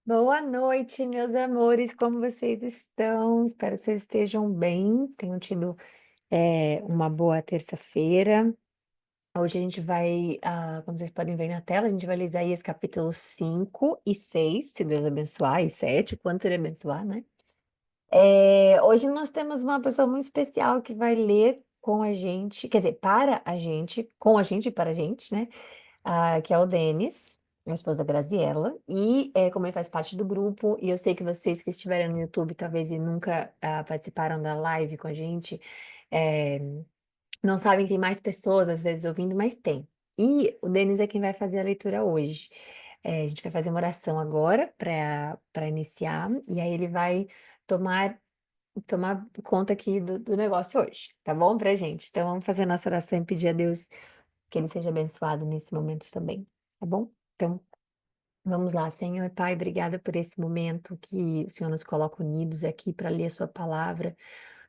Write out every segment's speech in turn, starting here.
Boa noite, meus amores, como vocês estão? Espero que vocês estejam bem, tenham tido uma boa terça-feira. Hoje a gente vai, como vocês podem ver na tela, a gente vai ler Isaías capítulo 5 e 6, se Deus abençoar, e 7, quanto ele abençoar, né? Hoje nós temos uma pessoa muito especial que vai ler com a gente, quer dizer, para a gente, com a gente e para a gente, né? Que é o Denis, meu esposo da Graziella, e como ele faz parte do grupo, e eu sei que vocês que estiveram no YouTube, talvez e nunca participaram da live com a gente, eh, não sabem que tem mais pessoas às vezes ouvindo, mas tem. E o Denis é quem vai fazer a leitura hoje. A gente vai fazer uma oração agora para iniciar, e aí ele vai tomar conta aqui do negócio hoje, tá bom, pra gente? Então vamos fazer a nossa oração e pedir a Deus que ele seja abençoado nesse momento também, tá bom? Então, vamos lá, Senhor Pai, obrigada por esse momento que o Senhor nos coloca unidos aqui para ler a Sua palavra.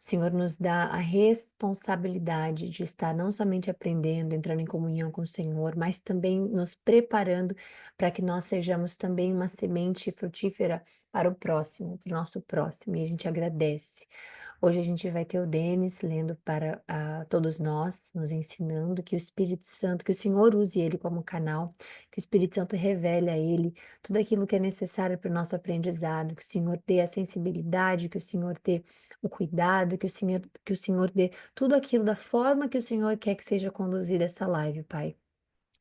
O Senhor nos dá a responsabilidade de estar não somente aprendendo, entrando em comunhão com o Senhor, mas também nos preparando para que nós sejamos também uma semente frutífera para o próximo, para o nosso próximo, e a gente agradece. Hoje a gente vai ter o Denis lendo para todos nós, nos ensinando que o Espírito Santo, que o Senhor use ele como canal, que o Espírito Santo revele a ele tudo aquilo que é necessário para o nosso aprendizado, que o Senhor dê a sensibilidade, que o Senhor dê o cuidado, que o Senhor dê tudo aquilo da forma que o Senhor quer que seja conduzida essa live, Pai.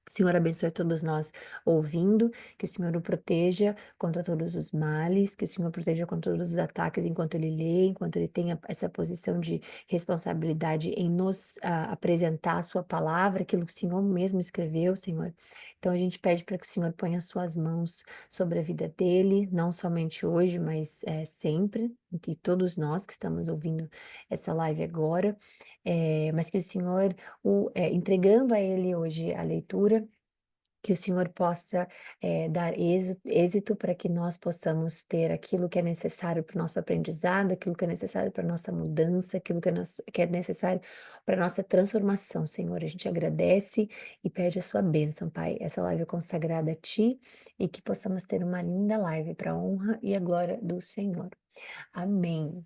Que o Senhor abençoe todos nós ouvindo, que o Senhor o proteja contra todos os males, que o Senhor proteja contra todos os ataques enquanto ele lê, enquanto ele tenha essa posição de responsabilidade em nos apresentar a sua palavra, aquilo que o Senhor mesmo escreveu, Senhor. Então a gente pede para que o Senhor ponha as suas mãos sobre a vida dele, não somente hoje, mas sempre, e todos nós que estamos ouvindo essa live agora, mas que o Senhor, entregando a ele hoje a leitura, que o Senhor possa dar êxito para que nós possamos ter aquilo que é necessário para o nosso aprendizado, aquilo que é necessário para a nossa mudança, aquilo que é necessário para a nossa transformação, Senhor. A gente agradece e pede a sua bênção, Pai. Essa live é consagrada a Ti e que possamos ter uma linda live para a honra e a glória do Senhor. Amém.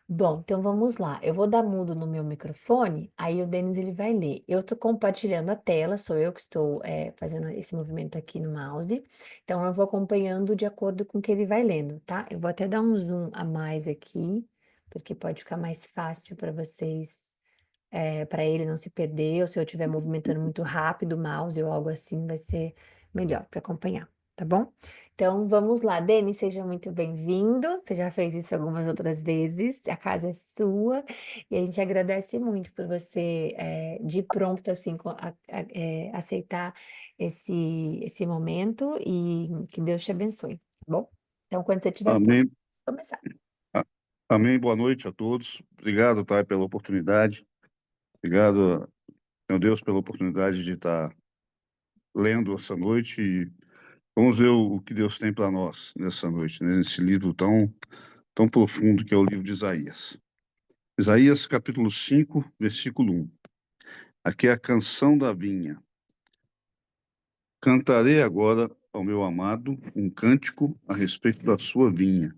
Bom, então vamos lá. Eu vou dar mudo no meu microfone, aí o Denis ele vai ler. Eu estou compartilhando a tela, sou eu que estou fazendo esse movimento aqui no mouse. Então eu vou acompanhando de acordo com o que ele vai lendo, tá? Eu vou até dar um zoom a mais aqui, porque pode ficar mais fácil para vocês, para ele não se perder, ou se eu estiver movimentando muito rápido o mouse ou algo assim, vai ser melhor para acompanhar, tá bom? Então vamos lá, Denis, seja muito bem-vindo. Você já fez isso algumas outras vezes, a casa é sua, e a gente agradece muito por você, de pronto, assim, aceitar esse momento e que Deus te abençoe, tá bom? Então, quando você estiver pronto, Amém. começar. A- Amém. Boa noite a todos. Obrigado, Thay, pela oportunidade. Obrigado, meu Deus, pela oportunidade de estar lendo essa noite. E vamos ver o que Deus tem para nós nessa noite, né, nesse livro tão profundo que é o livro de Isaías. Isaías, capítulo 5, versículo 1. Aqui é a canção da vinha. Cantarei agora ao meu amado um cântico a respeito da sua vinha.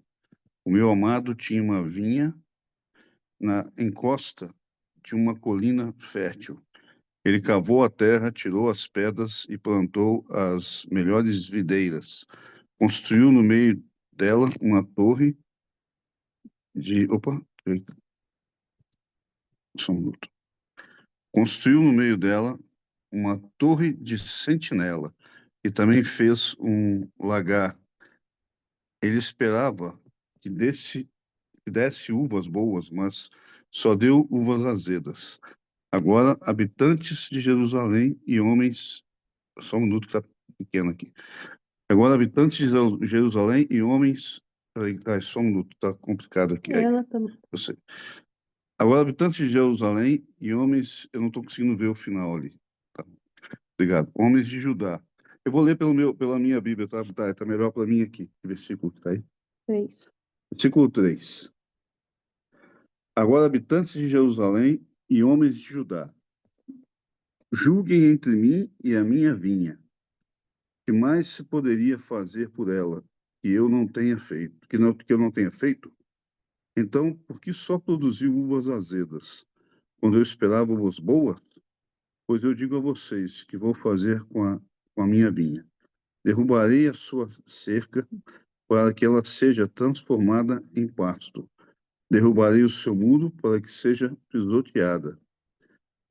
O meu amado tinha uma vinha na encosta de uma colina fértil. Ele cavou a terra, tirou as pedras e plantou as melhores videiras. Construiu no meio dela uma torre de. Opa, só um minuto. Construiu no meio dela uma torre de sentinela e também fez um lagar. Ele esperava que desse uvas boas, mas só deu uvas azedas. Agora, habitantes de Jerusalém e homens. Só um minuto que está pequeno aqui. Agora, habitantes de Jerusalém e homens. Peraí, só um minuto, está complicado aqui. Aí, Ela tá... eu sei. Agora, habitantes de Jerusalém e homens. Eu não estou conseguindo ver o final ali. Tá, obrigado. Homens de Judá. Eu vou ler pela minha Bíblia, tá? Tá melhor para mim aqui. Que versículo que está aí? 3. Versículo 3. Agora, habitantes de Jerusalém e homens de Judá, julguem entre mim e a minha vinha. que mais se poderia fazer por ela que eu não tenha feito, que eu não tenha feito? Então, por que só produziu uvas azedas, quando eu esperava uvas boas? Pois eu digo a vocês que vou fazer com a minha vinha. Derrubarei a sua cerca para que ela seja transformada em pasto. Derrubarei o seu muro para que seja pisoteada.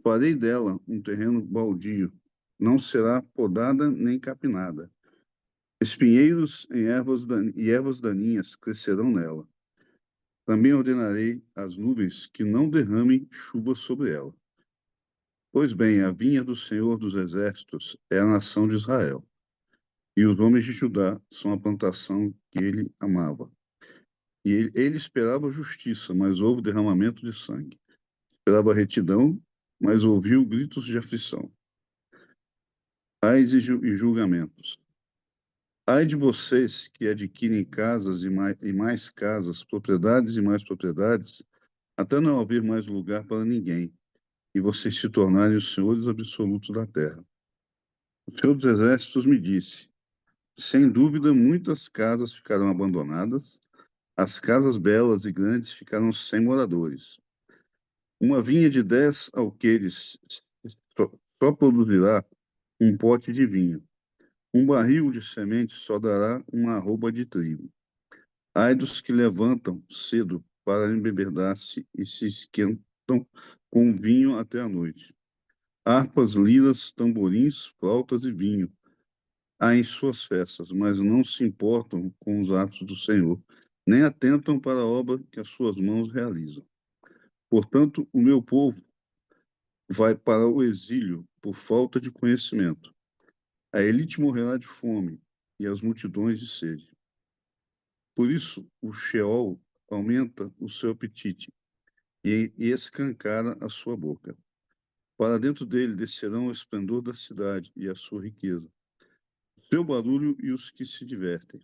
Farei dela um terreno baldio. Não será podada nem capinada. Espinheiros e ervas daninhas crescerão nela. Também ordenarei às nuvens que não derramem chuva sobre ela. Pois bem, a vinha do Senhor dos Exércitos é a nação de Israel, e os homens de Judá são a plantação que ele amava. E ele esperava justiça, mas houve derramamento de sangue. Esperava retidão, mas ouviu gritos de aflição. Ais e julgamentos. Ai de vocês que adquirem casas e mais casas, propriedades e mais propriedades, até não haver mais lugar para ninguém, e vocês se tornarem os senhores absolutos da terra. O Senhor dos Exércitos me disse: sem dúvida, muitas casas ficarão abandonadas, as casas belas e grandes ficaram sem moradores. Uma vinha de 10 alqueires só, só produzirá um pote de vinho. Um barril de semente só dará uma arroba de trigo. Ai dos que levantam cedo para embebedar-se e se esquentam com vinho até a noite. Harpas, liras, tamborins, flautas e vinho há em suas festas, mas não se importam com os atos do Senhor, nem atentam para a obra que as suas mãos realizam. Portanto, o meu povo vai para o exílio por falta de conhecimento. A elite morrerá de fome e as multidões de sede. Por isso, o Sheol aumenta o seu apetite e escancara a sua boca. Para dentro dele descerão o esplendor da cidade e a sua riqueza, o seu barulho e os que se divertem.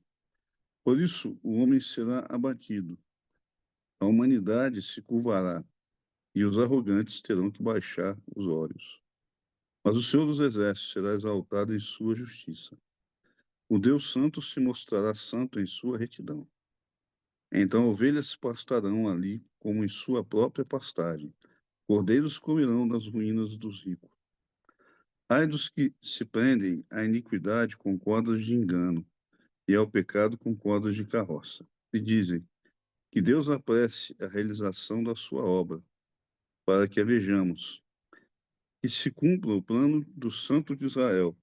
Por isso, o homem será abatido, a humanidade se curvará e os arrogantes terão que baixar os olhos. Mas o Senhor dos Exércitos será exaltado em sua justiça. O Deus Santo se mostrará santo em sua retidão. Então ovelhas pastarão ali como em sua própria pastagem. Cordeiros comerão nas ruínas dos ricos. Ai dos que se prendem à iniquidade com cordas de engano e ao pecado com cordas de carroça. E dizem que Deus apresse a realização da sua obra, para que a vejamos, e se cumpra o plano do Santo de Israel,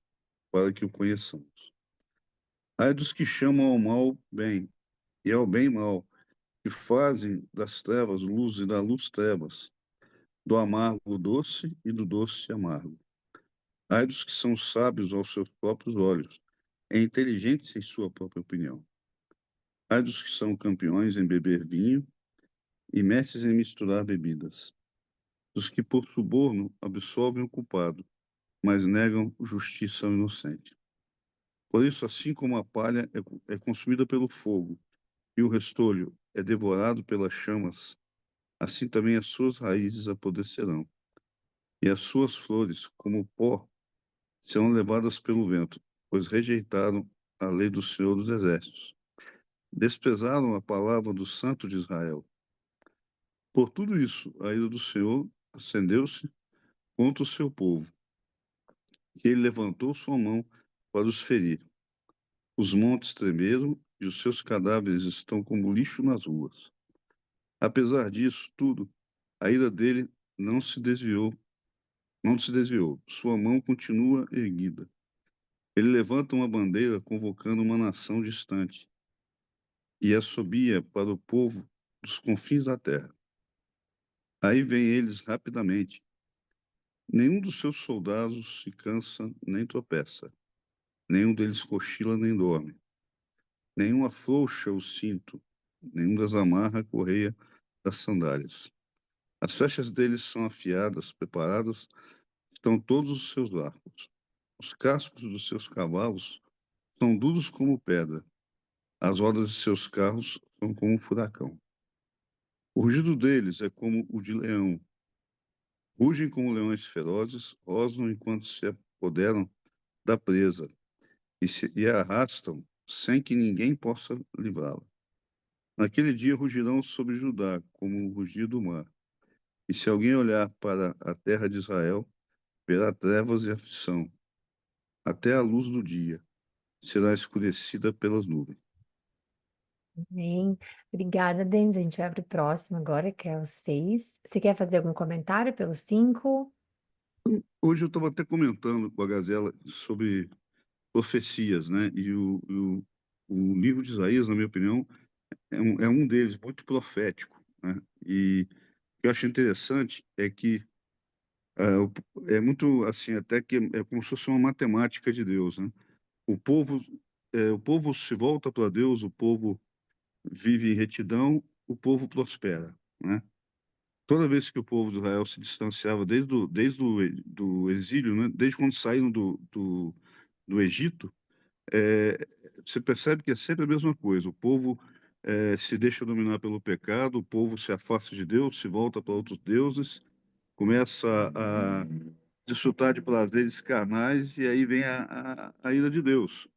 para que o conheçamos. Ai dos que chamam ao mal bem e ao bem mal, que fazem das trevas luz e da luz trevas, do amargo doce e do doce amargo. Ai dos que são sábios aos seus próprios olhos, e inteligentes em sua própria opinião. Ai dos que são campeões em beber vinho e mestres em misturar bebidas. Dos que por suborno absolvem o culpado, mas negam justiça ao inocente. Por isso, assim como a palha é consumida pelo fogo e o restolho é devorado pelas chamas, assim também as suas raízes apodrecerão, e as suas flores, como pó, serão levadas pelo vento, pois rejeitaram a lei do Senhor dos Exércitos. Desprezaram a palavra do Santo de Israel. Por tudo isso, a ira do Senhor acendeu-se contra o seu povo, e ele levantou sua mão para os ferir. Os montes tremeram e os seus cadáveres estão como lixo nas ruas. Apesar disso tudo, a ira dele não se desviou, não se desviou. Sua mão continua erguida. Ele levanta uma bandeira convocando uma nação distante e assobia para o povo dos confins da terra. Aí vêm eles rapidamente. Nenhum dos seus soldados se cansa nem tropeça. Nenhum deles cochila nem dorme. Nenhum afrouxa o cinto. Nenhum das amarra a correia das sandálias. As flechas deles são afiadas, preparadas estão todos os seus arcos. Os cascos dos seus cavalos são duros como pedra. As rodas de seus carros são como um furacão. O rugido deles é como o de leão. Rugem como leões ferozes, rosnam enquanto se apoderam da presa. e a arrastam sem que ninguém possa livrá-la. Naquele dia rugirão sobre Judá como o rugir do mar. E se alguém olhar para a terra de Israel, verá trevas e aflição. Até a luz do dia será escurecida pelas nuvens. Bem, obrigada, Denis. A gente vai para o próximo agora, que é o 6. Você quer fazer algum comentário pelo 5? Hoje eu estava até comentando com a Gazela sobre profecias, né? O livro de Isaías, na minha opinião, é um deles, muito profético, né? E o que eu acho interessante é que é muito assim, até que é como se fosse uma matemática de Deus, né? O povo, o povo se volta para Deus, o povo vive em retidão, o povo prospera, né? Toda vez que o povo de Israel se distanciava do exílio, né? Desde quando saíram do Egito, é, você percebe que é sempre a mesma coisa. O povo se deixa dominar pelo pecado, o povo se afasta de Deus, se volta para outros deuses, começa a desfrutar de prazeres carnais e aí vem a ira de Deus.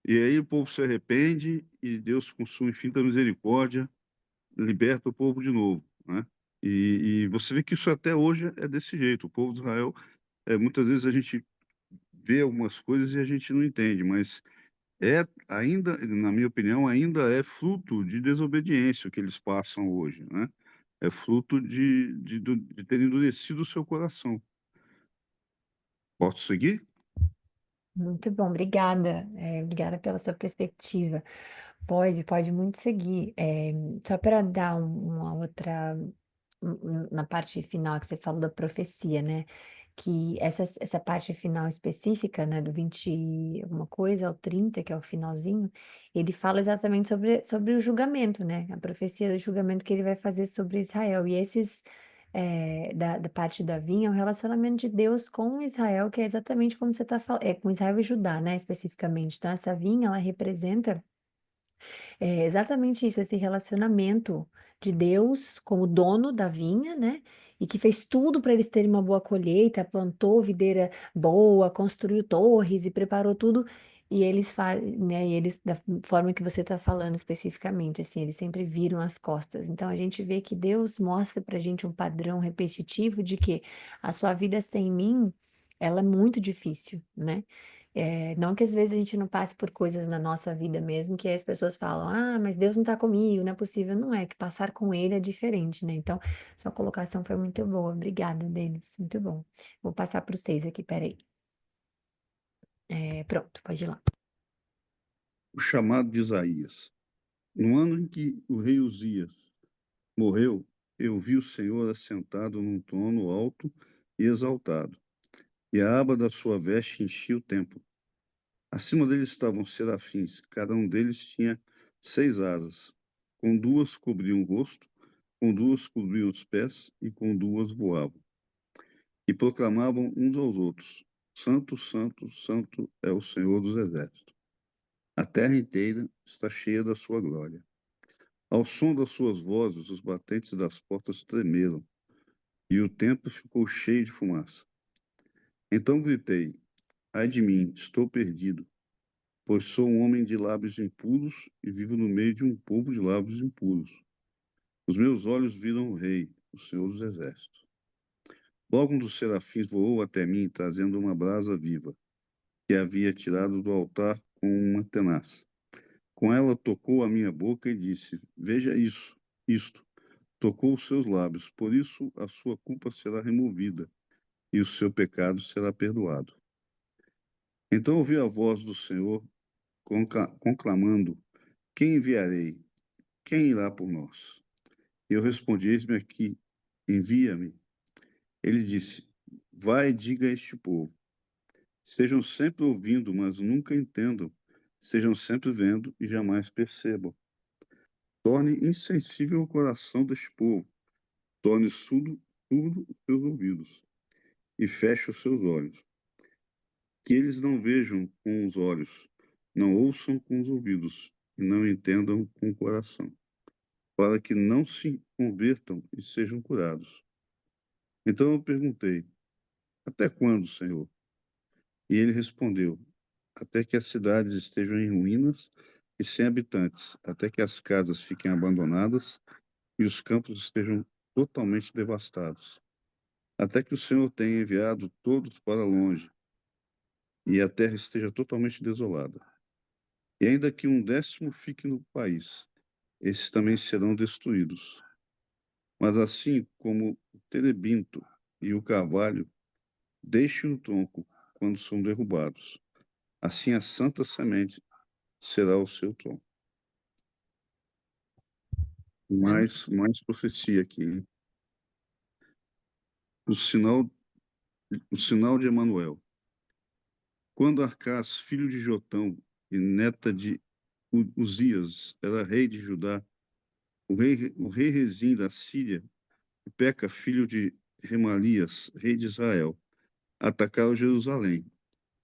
E aí o povo se arrepende e Deus, com sua infinita misericórdia, liberta o povo de novo, né? E você vê que isso até hoje é desse jeito. O povo de Israel, muitas vezes a gente vê algumas coisas e a gente não entende, mas ainda, na minha opinião, ainda é fruto de desobediência o que eles passam hoje, né? É fruto de ter endurecido o seu coração. Posso seguir? Muito bom, obrigada. Obrigada pela sua perspectiva. Pode muito seguir. Só para dar uma outra. Na parte final que você falou da profecia, né? Que essa parte final específica, né, do 20 e alguma coisa ao 30, que é o finalzinho, ele fala exatamente sobre o julgamento, né? A profecia do julgamento que ele vai fazer sobre Israel. E da parte da vinha, é o relacionamento de Deus com Israel, que é exatamente como você está falando, com Israel e Judá, né, especificamente. Então, essa vinha, ela representa exatamente isso, esse relacionamento de Deus como dono da vinha, né? E que fez tudo para eles terem uma boa colheita, plantou videira boa, construiu torres e preparou tudo. E eles fazem, né? E eles, da forma que você está falando especificamente, assim, eles sempre viram as costas. Então a gente vê que Deus mostra para a gente um padrão repetitivo de que a sua vida sem mim, ela é muito difícil, né? Não que às vezes a gente não passe por coisas na nossa vida mesmo, que aí as pessoas falam, ah, mas Deus não está comigo, não é possível. Não é, que passar com Ele é diferente, né? Então, sua colocação foi muito boa. Obrigada, Denis. Muito bom. Vou passar para o 6 aqui, peraí. Pronto, pode ir lá. O chamado de Isaías. No ano em que o rei Uzias morreu, eu vi o Senhor assentado num trono alto e exaltado, e a aba da sua veste enchia o templo. Acima deles estavam serafins, cada um deles tinha 6 asas. Com duas cobriam o rosto, com duas cobriam os pés e com duas voavam. E proclamavam uns aos outros: Santo, Santo, Santo é o Senhor dos Exércitos. A terra inteira está cheia da sua glória. Ao som das suas vozes, os batentes das portas tremeram, e o templo ficou cheio de fumaça. Então gritei: Ai de mim, estou perdido, pois sou um homem de lábios impuros e vivo no meio de um povo de lábios impuros. Os meus olhos viram o Rei, o Senhor dos Exércitos. Logo um dos serafins voou até mim, trazendo uma brasa viva, que havia tirado do altar com uma tenaz. Com ela tocou a minha boca e disse: Veja isto. Tocou os seus lábios, por isso a sua culpa será removida e o seu pecado será perdoado. Então ouvi a voz do Senhor conclamando: Quem enviarei? Quem irá por nós? Eu respondi: Eis-me aqui, envia-me. Ele disse: Vai e diga a este povo: Estejam sempre ouvindo, mas nunca entendam. Sejam sempre vendo e jamais percebam. Torne insensível o coração deste povo. Torne surdo os seus ouvidos e feche os seus olhos. Que eles não vejam com os olhos, não ouçam com os ouvidos e não entendam com o coração, para que não se convertam e sejam curados. Então eu perguntei: Até quando, Senhor? E ele respondeu: até que as cidades estejam em ruínas e sem habitantes, até que as casas fiquem abandonadas e os campos estejam totalmente devastados, até que o Senhor tenha enviado todos para longe e a terra esteja totalmente desolada. E ainda que um décimo fique no país, esses também serão destruídos. Mas assim como o terebinto e o carvalho deixem o tronco quando são derrubados, assim a santa semente será o seu tronco. Amém. Mais profecia aqui, hein? O sinal, o sinal de Emanuel. Quando Arcás, filho de Jotão e neta de Uzias, era rei de Judá, o rei Rezim da Síria, e Peca, filho de Remalias, rei de Israel, atacaram Jerusalém,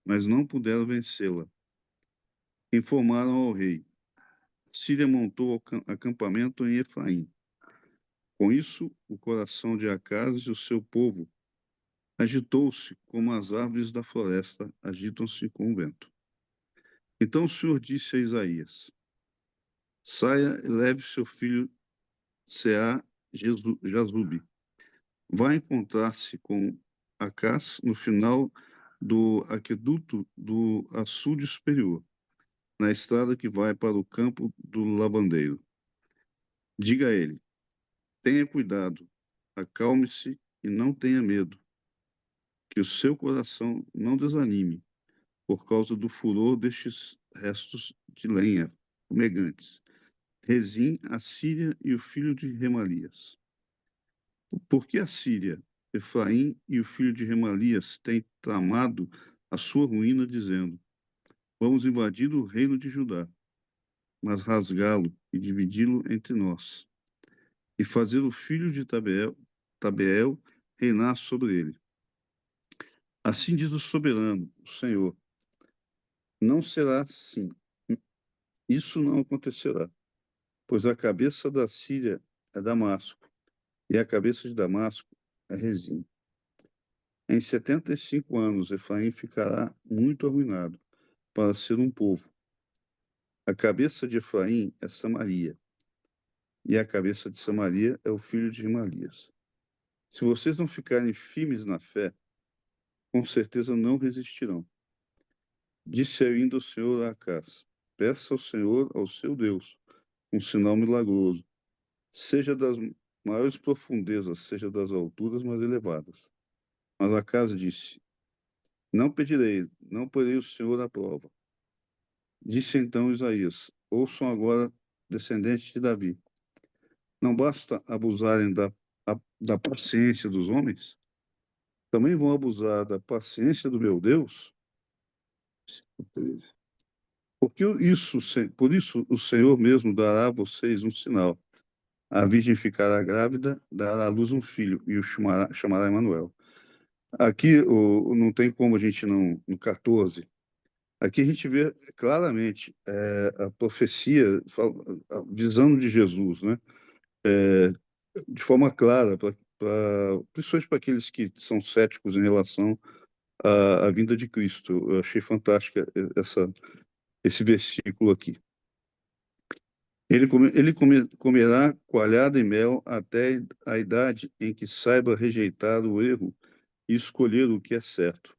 mas não puderam vencê-la. Informaram ao rei. Síria montou acampamento em Efraim. Com isso, o coração de Acaz e o seu povo agitou-se como as árvores da floresta agitam-se com o vento. Então o Senhor disse a Isaías: Saia e leve seu filho Seá Jazube. Vai encontrar-se com Acás no final do aqueduto do açude superior, na estrada que vai para o campo do lavandeiro. Diga a ele: tenha cuidado, acalme-se e não tenha medo, que o seu coração não desanime por causa do furor destes restos de lenha fumegantes. Rezim, a Síria e o filho de Remalias. Porque a Síria, Efraim e o filho de Remalias têm tramado a sua ruína, dizendo: vamos invadir o reino de Judá, mas rasgá-lo e dividi-lo entre nós, e fazer o filho de Tabeel reinar sobre ele. Assim diz o soberano, o Senhor: não será assim. Isso não acontecerá, pois a cabeça da Síria é Damasco, e a cabeça de Damasco é Rezim. Em 75 anos, Efraim ficará muito arruinado para ser um povo. A cabeça de Efraim é Samaria, e a cabeça de Samaria é o filho de Remalias. Se vocês não ficarem firmes na fé, com certeza não resistirão. Disse ainda o Senhor a Acás: peça ao Senhor, ao seu Deus, um sinal milagroso, seja das maiores profundezas, seja das alturas mais elevadas. Mas Acás disse: não pedirei, não porei o Senhor à prova. Disse então Isaías: ouçam agora, descendentes de Davi. Não basta abusarem da paciência dos homens? Também vão abusar da paciência do meu Deus? Por isso o Senhor mesmo dará a vocês um sinal. A virgem ficará grávida, dará à luz um filho e o chamará Emanuel. Aqui não tem como a gente não, no 14, aqui a gente vê claramente a profecia, a visão de Jesus, né? É, de forma clara, principalmente para aqueles que são céticos em relação à vinda de Cristo. Eu achei fantástica esse versículo aqui. Comerá coalhada e mel até a idade em que saiba rejeitar o erro e escolher o que é certo.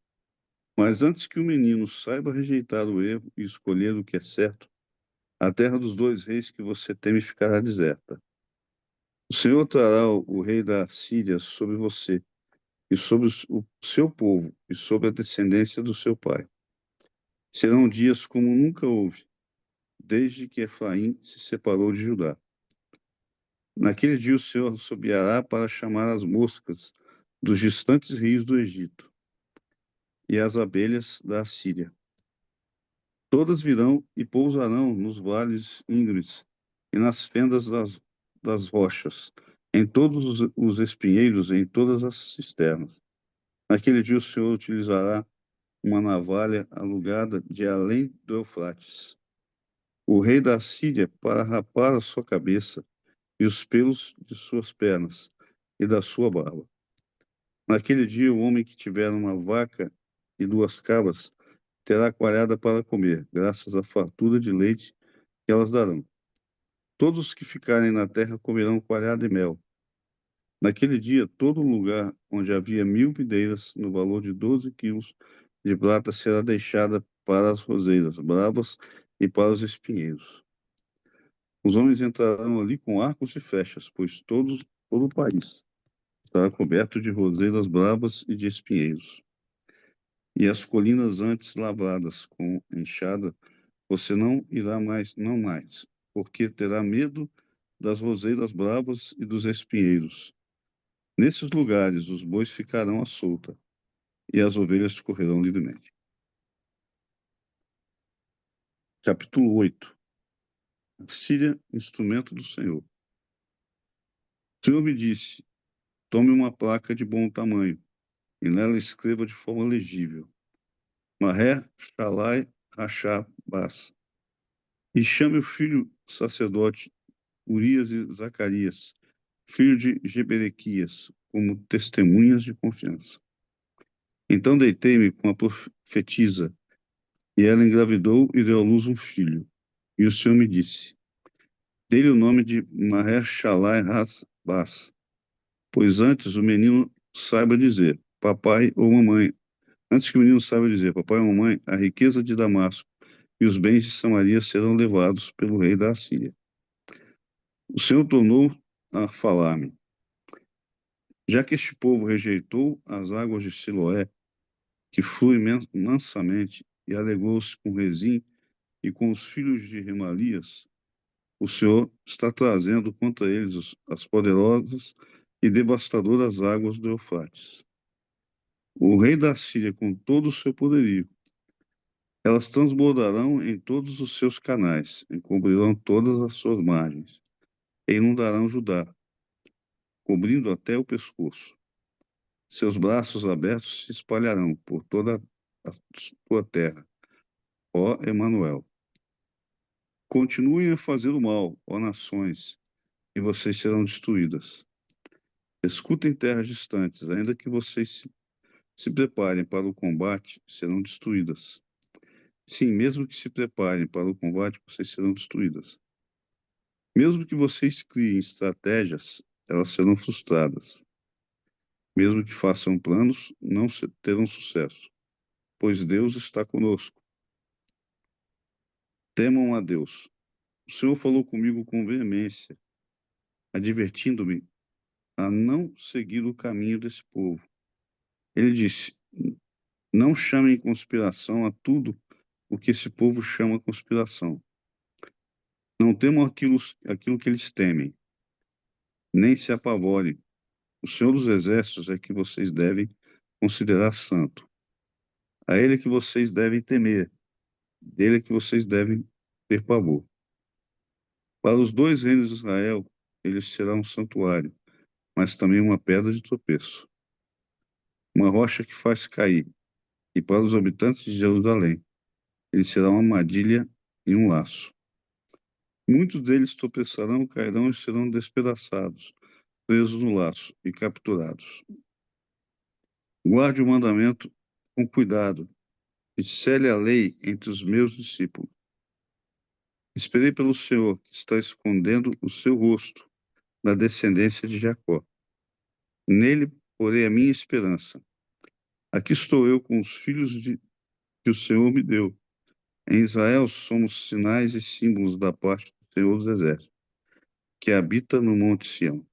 Mas antes que o menino saiba rejeitar o erro e escolher o que é certo, a terra dos dois reis que você teme ficará deserta. O Senhor trará o rei da Síria sobre você, e sobre o seu povo, e sobre a descendência do seu pai. Serão dias como nunca houve, desde que Efraim se separou de Judá. Naquele dia o Senhor assobiará para chamar as moscas dos distantes rios do Egito e as abelhas da Síria. Todas virão e pousarão nos vales íngremes e nas fendas das rochas, em todos os espinheiros e em todas as cisternas. Naquele dia o Senhor utilizará uma navalha alugada de além do Eufrates, o rei da Síria, para rapar a sua cabeça e os pelos de suas pernas e da sua barba. Naquele dia, o homem que tiver uma vaca e duas cabras terá coalhada para comer, graças à fartura de leite que elas darão. Todos os que ficarem na terra comerão coalhada e mel. Naquele dia, todo lugar onde havia 1.000 videiras, no valor de 12 quilos de prata, será deixada para as roseiras bravas e para os espinheiros. Os homens entrarão ali com arcos e flechas, pois todo o país estará coberto de roseiras bravas e de espinheiros. E as colinas antes lavradas com enxada, você não irá mais, não mais, porque terá medo das roseiras bravas e dos espinheiros. Nesses lugares os bois ficarão à solta e as ovelhas correrão livremente. Capítulo 8. A Síria, instrumento do Senhor. O Senhor me disse: tome uma placa de bom tamanho e nela escreva de forma legível: Maher Shalai Hashabaz. E chame o filho sacerdote Urias e Zacarias, filho de Geberequias, como testemunhas de confiança. Então deitei-me com a profetisa, e ela engravidou e deu à luz um filho. E o Senhor me disse: dê-lhe o nome de Maher Shalai Has-Baz, pois antes o menino saiba dizer, papai ou mamãe, antes que o menino saiba dizer, papai ou mamãe, a riqueza de Damasco e os bens de Samaria serão levados pelo rei da Assíria. O Senhor tornou a falar-me: já que este povo rejeitou as águas de Siloé, que fluem mansamente, e alegrou-se com Rezim e com os filhos de Remalias, o Senhor está trazendo contra eles as poderosas e devastadoras águas do Eufrates. O rei da Síria, com todo o seu poderio, elas transbordarão em todos os seus canais, encobrirão todas as suas margens, e inundarão Judá, cobrindo até o pescoço. Seus braços abertos se espalharão por toda a tua terra, ó Emanuel. Continuem a fazer o mal, ó nações, e vocês serão destruídas. Escutem terras distantes, ainda que vocês se preparem para o combate, serão destruídas. Sim, mesmo que se preparem para o combate, vocês serão destruídas. Mesmo que vocês criem estratégias, elas serão frustradas. Mesmo que façam planos, não terão sucesso, pois Deus está conosco. Temam a Deus. O Senhor falou comigo com veemência, advertindo-me a não seguir o caminho desse povo. Ele disse: não chamem conspiração a tudo o que esse povo chama conspiração. Não temam aquilo que eles temem, nem se apavorem. O Senhor dos Exércitos é que vocês devem considerar santo. A Ele é que vocês devem temer, dele é que vocês devem ter pavor. Para os dois reinos de Israel, ele será um santuário, mas também uma pedra de tropeço, uma rocha que faz cair. E para os habitantes de Jerusalém, ele será uma armadilha e um laço. Muitos deles tropeçarão, cairão e serão despedaçados, presos no laço e capturados. Guarde o mandamento com cuidado e cele a lei entre os meus discípulos. Esperei pelo Senhor, que está escondendo o seu rosto na descendência de Jacó. Nele porei a minha esperança. Aqui estou eu com os que o Senhor me deu. Em Israel somos sinais e símbolos da parte do Senhor dos Exércitos, que habita no Monte Sião.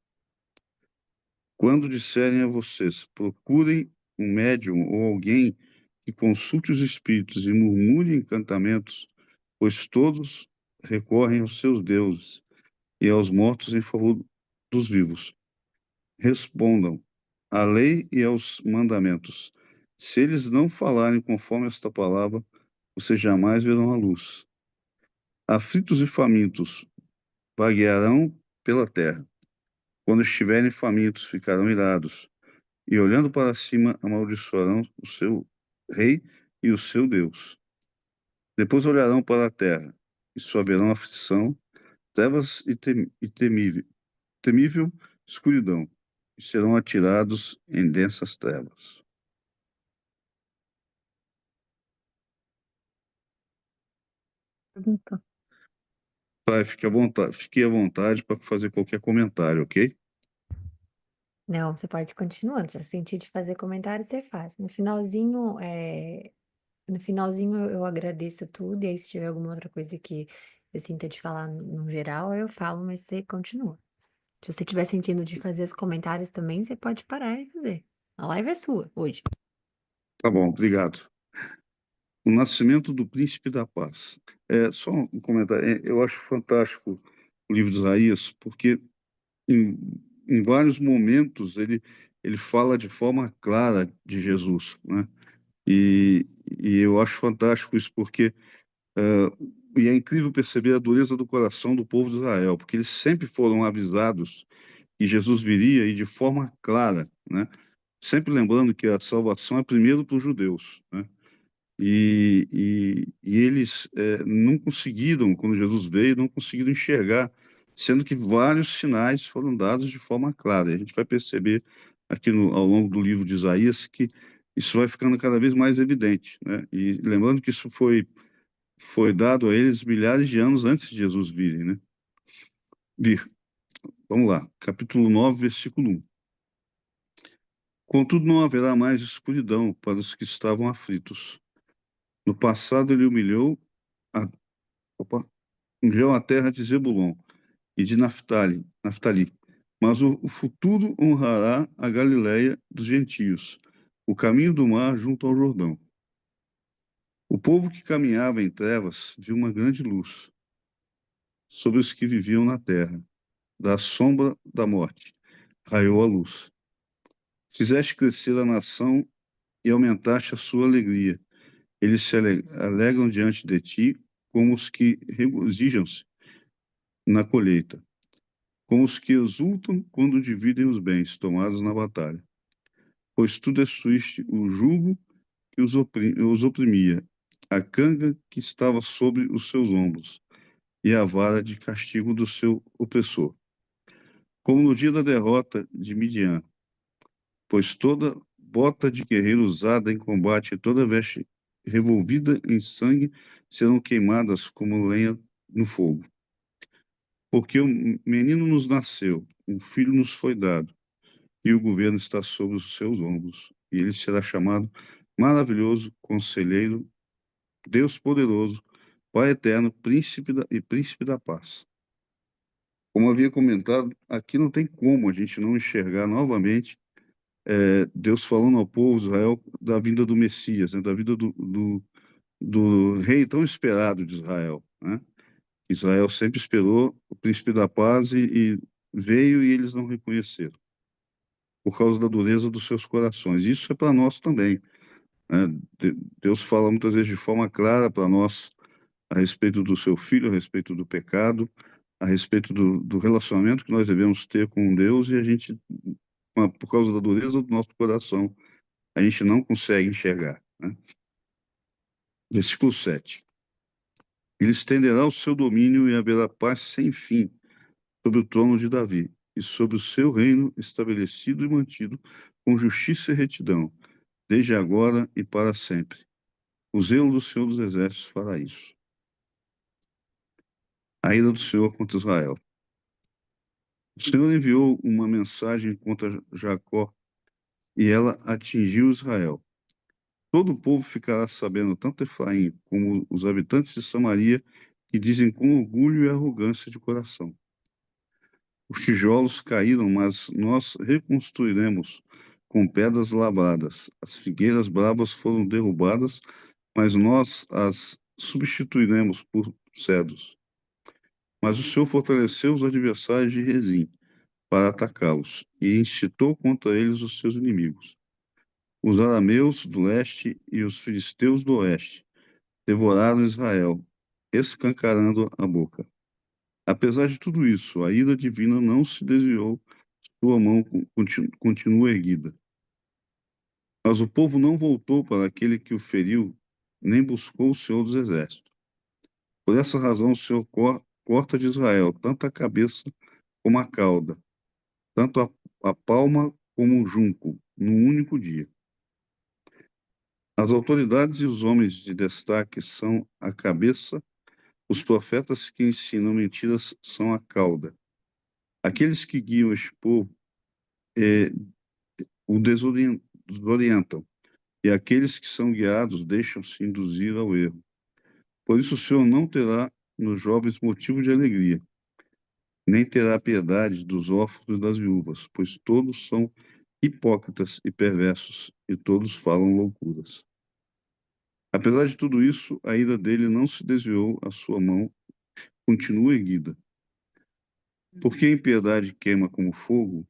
Quando disserem a vocês, procurem um médium ou alguém que consulte os espíritos e murmure encantamentos, pois todos recorrem aos seus deuses e aos mortos em favor dos vivos. Respondam à lei e aos mandamentos. Se eles não falarem conforme esta palavra, vocês jamais verão a luz. Aflitos e famintos vaguearão pela terra. Quando estiverem famintos, ficarão irados, e olhando para cima, amaldiçoarão o seu rei e o seu Deus. Depois olharão para a terra, e só verão aflição, trevas e temível escuridão, e serão atirados em densas trevas. Pergunta. Tá, fique à vontade para fazer qualquer comentário, ok? Não, você pode continuar. Se você sentir de fazer comentário, você faz. No finalzinho eu agradeço tudo, e aí se tiver alguma outra coisa que eu sinta de falar no geral, eu falo, mas você continua. Se você estiver sentindo de fazer os comentários também, você pode parar e fazer. A live é sua hoje. Tá bom, obrigado. O Nascimento do Príncipe da Paz. Só um comentário. Eu acho fantástico o livro de Isaías, porque em, em vários momentos ele fala de forma clara de Jesus, né? E, e eu acho fantástico isso, porque e é incrível perceber a dureza do coração do povo de Israel, porque eles sempre foram avisados que Jesus viria e de forma clara, né? Sempre lembrando que a salvação é primeiro para os judeus, né? E eles não conseguiram, quando Jesus veio, não conseguiram enxergar, sendo que vários sinais foram dados de forma clara. E a gente vai perceber aqui ao longo do livro de Isaías que isso vai ficando cada vez mais evidente, né? E lembrando que isso foi dado a eles milhares de anos antes de Jesus virem, né? Vir. Vamos lá, capítulo 9, versículo 1. Contudo, não haverá mais escuridão para os que estavam aflitos. No passado, ele a, opa, humilhou a terra de Zebulon e de Naftali. Mas o futuro honrará a Galiléia dos gentios, o caminho do mar junto ao Jordão. O povo que caminhava em trevas viu uma grande luz sobre os que viviam na terra. Da sombra da morte raiou a luz. Fizeste crescer a nação e aumentaste a sua alegria. Eles se alegram diante de ti, como os que regozijam-se na colheita, como os que exultam quando dividem os bens tomados na batalha. Pois tu destruíste o jugo que os oprimia, a canga que estava sobre os seus ombros, e a vara de castigo do seu opressor. Como no dia da derrota de Midian, pois toda bota de guerreiro usada em combate e toda veste revolvida em sangue serão queimadas como lenha no fogo. Porque um menino nos nasceu, um filho nos foi dado, e o governo está sobre os seus ombros. E ele será chamado Maravilhoso, Conselheiro, Deus Poderoso, Pai Eterno, Príncipe da Paz. Como havia comentado, aqui não tem como a gente não enxergar novamente Deus falando ao povo de Israel da vinda do Messias, né, da vida do rei tão esperado de Israel, né? Israel sempre esperou o príncipe da paz e veio e eles não reconheceram, por causa da dureza dos seus corações. Isso é para nós também, né? Deus fala muitas vezes de forma clara para nós a respeito do seu filho, a respeito do pecado, a respeito do relacionamento que nós devemos ter com Deus e a gente, por causa da dureza do nosso coração, a gente não consegue enxergar, né? Versículo 7. Ele estenderá o seu domínio e haverá paz sem fim sobre o trono de Davi e sobre o seu reino estabelecido e mantido com justiça e retidão, desde agora e para sempre. O zelo do Senhor dos Exércitos fará isso. A ira do Senhor contra Israel. O Senhor enviou uma mensagem contra Jacó e ela atingiu Israel. Todo o povo ficará sabendo, tanto Efraim como os habitantes de Samaria, que dizem com orgulho e arrogância de coração: os tijolos caíram, mas nós reconstruiremos com pedras lavradas. As figueiras bravas foram derrubadas, mas nós as substituiremos por cedros. Mas o Senhor fortaleceu os adversários de Rezim para atacá-los e incitou contra eles os seus inimigos. Os arameus do leste e os filisteus do oeste devoraram Israel, escancarando a boca. Apesar de tudo isso, a ira divina não se desviou, sua mão continua erguida. Mas o povo não voltou para aquele que o feriu, nem buscou o Senhor dos Exércitos. Por essa razão, o Senhor corta de Israel tanto a cabeça como a cauda, tanto a palma como o junco, num único dia. As autoridades e os homens de destaque são a cabeça Os profetas que ensinam mentiras são a cauda. Aqueles que guiam este povo eh, o desorientam, e aqueles que são guiados deixam-se induzir ao erro. Por isso o Senhor não terá nos jovens motivo de alegria, nem terá piedade dos órfãos e das viúvas, pois todos são hipócritas e perversos, e todos falam loucuras. Apesar de tudo isso, a ira dele não se desviou, a sua mão continua erguida. Porque a impiedade queima como fogo,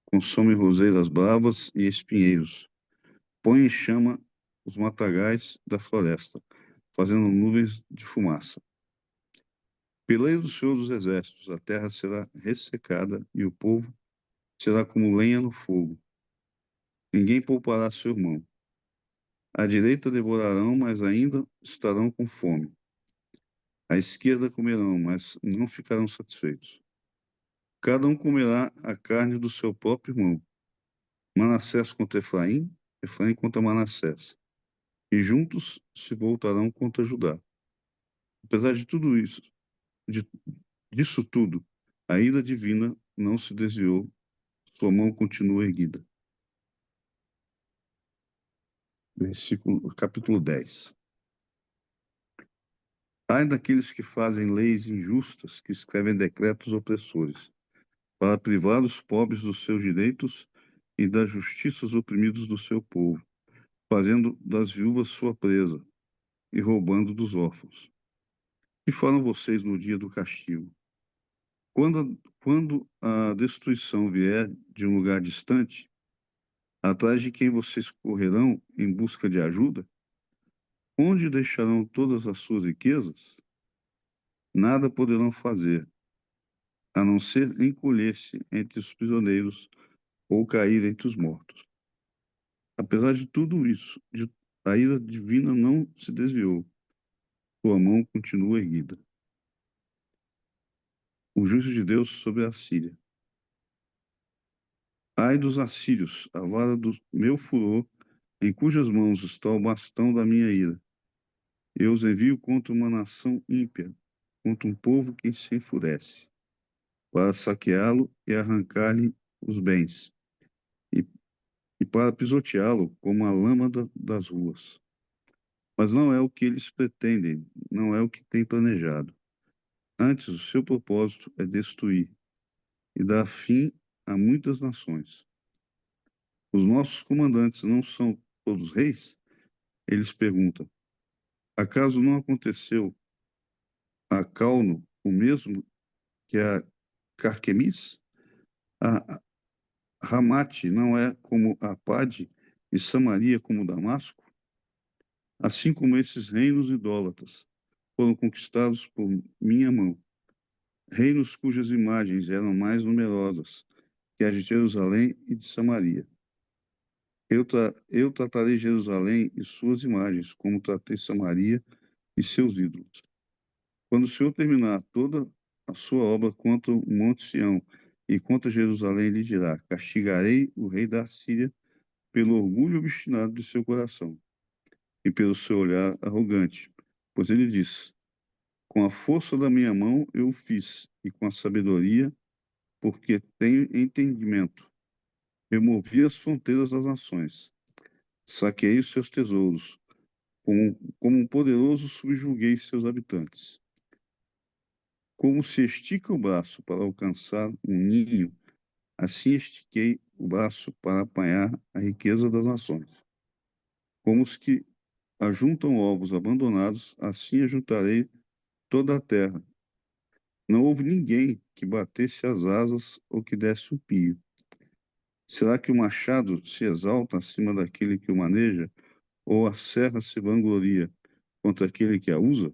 consome roseiras bravas e espinheiros, põe em chama os matagais da floresta, fazendo nuvens de fumaça. Peleia do Senhor dos Exércitos, a terra será ressecada e o povo será como lenha no fogo. Ninguém poupará seu irmão. À direita devorarão, mas ainda estarão com fome. À esquerda comerão, mas não ficarão satisfeitos. Cada um comerá a carne do seu próprio irmão. Manassés contra Efraim, Efraim contra Manassés. E juntos se voltarão contra Judá. Apesar de tudo isso, de, disso tudo, a ira divina não se desviou, sua mão continua erguida. Capítulo 10. Ai daqueles que fazem leis injustas, que escrevem decretos opressores, para privar os pobres dos seus direitos e da justiça os oprimidos do seu povo, fazendo das viúvas sua presa e roubando dos órfãos. Que farão vocês no dia do castigo? Quando a destruição vier de um lugar distante, atrás de quem vocês correrão em busca de ajuda? Onde deixarão todas as suas riquezas? Nada poderão fazer, a não ser encolher-se entre os prisioneiros ou cair entre os mortos. Apesar de tudo isso, a ira divina não se desviou, sua mão continua erguida. O juízo de Deus sobre a Síria. Ai dos assírios, a vara do meu furor, em cujas mãos está o bastão da minha ira. Eu os envio contra uma nação ímpia, contra um povo que se enfurece, para saqueá-lo e arrancar-lhe os bens, e, e para pisoteá-lo como a lama das ruas. Mas não é o que eles pretendem, não é o que têm planejado. Antes, o seu propósito é destruir e dar fim a muitas nações. Os nossos comandantes não são todos reis? Eles perguntam: acaso não aconteceu a Cauno o mesmo que a Carquemis? A Ramate não é como a Pade e Samaria como Damasco? Assim como esses reinos idólatras foram conquistados por minha mão, reinos cujas imagens eram mais numerosas que as de Jerusalém e de Samaria. Eu tratarei Jerusalém e suas imagens, como tratei Samaria e seus ídolos. Quando o Senhor terminar toda a sua obra contra o Monte Sião e contra Jerusalém, ele dirá: castigarei o rei da Síria pelo orgulho obstinado de seu coração e pelo seu olhar arrogante. Pois ele diz: com a força da minha mão eu o fiz, e com a sabedoria, porque tenho entendimento. Removi as fronteiras das nações, saqueei os seus tesouros, como um poderoso subjuguei seus habitantes. Como se estica o braço para alcançar um ninho, assim estiquei o braço para apanhar a riqueza das nações. Como os que ajuntam ovos abandonados, assim ajuntarei toda a terra. Não houve ninguém que batesse as asas ou que desse um pio. Será que o machado se exalta acima daquele que o maneja, ou a serra se vangloria contra aquele que a usa?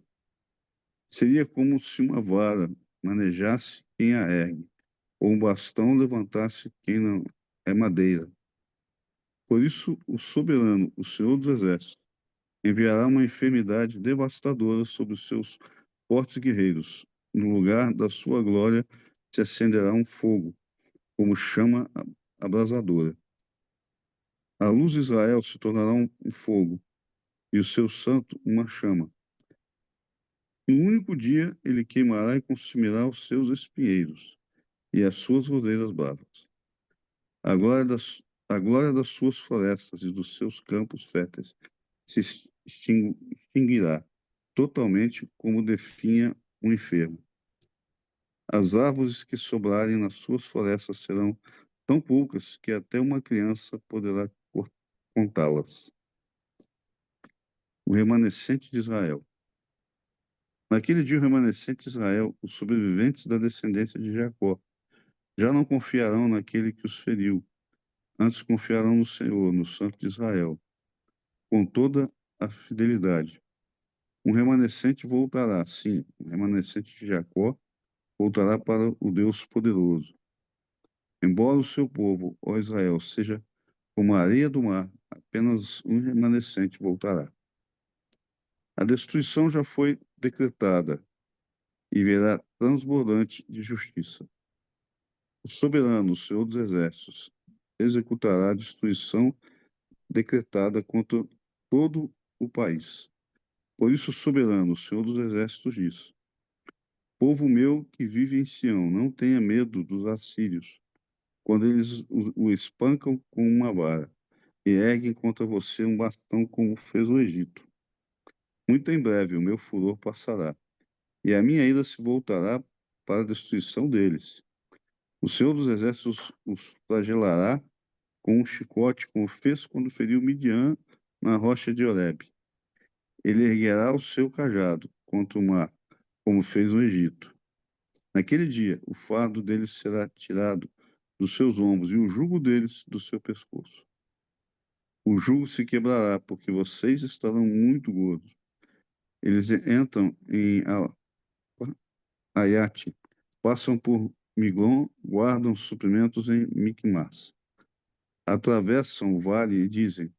Seria como se uma vara manejasse quem a ergue, ou um bastão levantasse quem não é madeira. Por isso, o soberano, o Senhor dos Exércitos, enviará uma enfermidade devastadora sobre os seus fortes guerreiros. No lugar da sua glória se acenderá um fogo, como chama abrasadora. A luz de Israel se tornará um fogo, e o seu santo uma chama. No único dia ele queimará e consumirá os seus espinheiros e as suas rodeiras bravas. A glória das suas florestas e dos seus campos férteis se extinguirá totalmente como definha um enfermo. As árvores que sobrarem nas suas florestas serão tão poucas que até uma criança poderá contá-las. O remanescente de Israel. Naquele dia, o remanescente de Israel, os sobreviventes da descendência de Jacó, já não confiarão naquele que os feriu, antes confiarão no Senhor, no Santo de Israel, com toda a fidelidade. Um remanescente voltará, sim, um remanescente de Jacó voltará para o Deus poderoso. Embora o seu povo, ó Israel, seja como a areia do mar, apenas um remanescente voltará. A destruição já foi decretada e virá transbordante de justiça. O soberano, o Senhor dos Exércitos, executará a destruição decretada contra todo o país. Por isso, o soberano, o Senhor dos Exércitos, diz: Povo meu que vive em Sião, não tenha medo dos assírios, quando eles o espancam com uma vara e erguem contra você um bastão como fez o Egito. Muito em breve o meu furor passará, e a minha ira se voltará para a destruição deles. O Senhor dos Exércitos os flagelará com um chicote, como fez quando feriu Midian na rocha de Horebe. Ele erguerá o seu cajado contra o mar, como fez no Egito. Naquele dia, o fardo deles será tirado dos seus ombros e o jugo deles do seu pescoço. O jugo se quebrará, porque vocês estarão muito gordos. Eles entram em Ayate, passam por Migron, guardam suprimentos em Micmas. Atravessam o vale e dizem: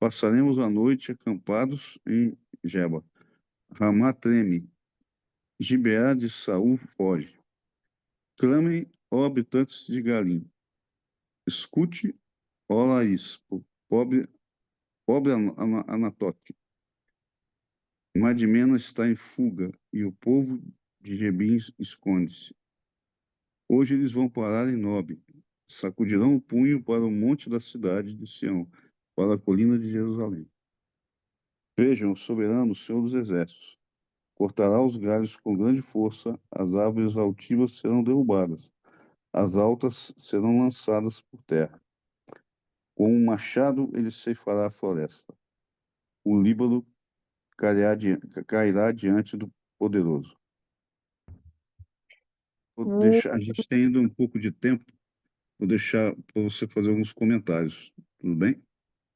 Passaremos a noite acampados em Geba. Ramá treme, Gibeá de Saul foge. Clamem, ó habitantes de Galim. Escute, ó Laís, pobre, pobre Anatote. Madmena está em fuga e o povo de Jebim esconde-se. Hoje eles vão parar em Nob, sacudirão o punho para o monte da cidade de Sião, para a colina de Jerusalém. Vejam, o soberano, o Senhor dos Exércitos, cortará os galhos com grande força, as árvores altivas serão derrubadas, as altas serão lançadas por terra. Com um machado ele ceifará a floresta. O Líbano cairá diante do poderoso. A gente tem ainda um pouco de tempo, vou deixar para você fazer alguns comentários, tudo bem?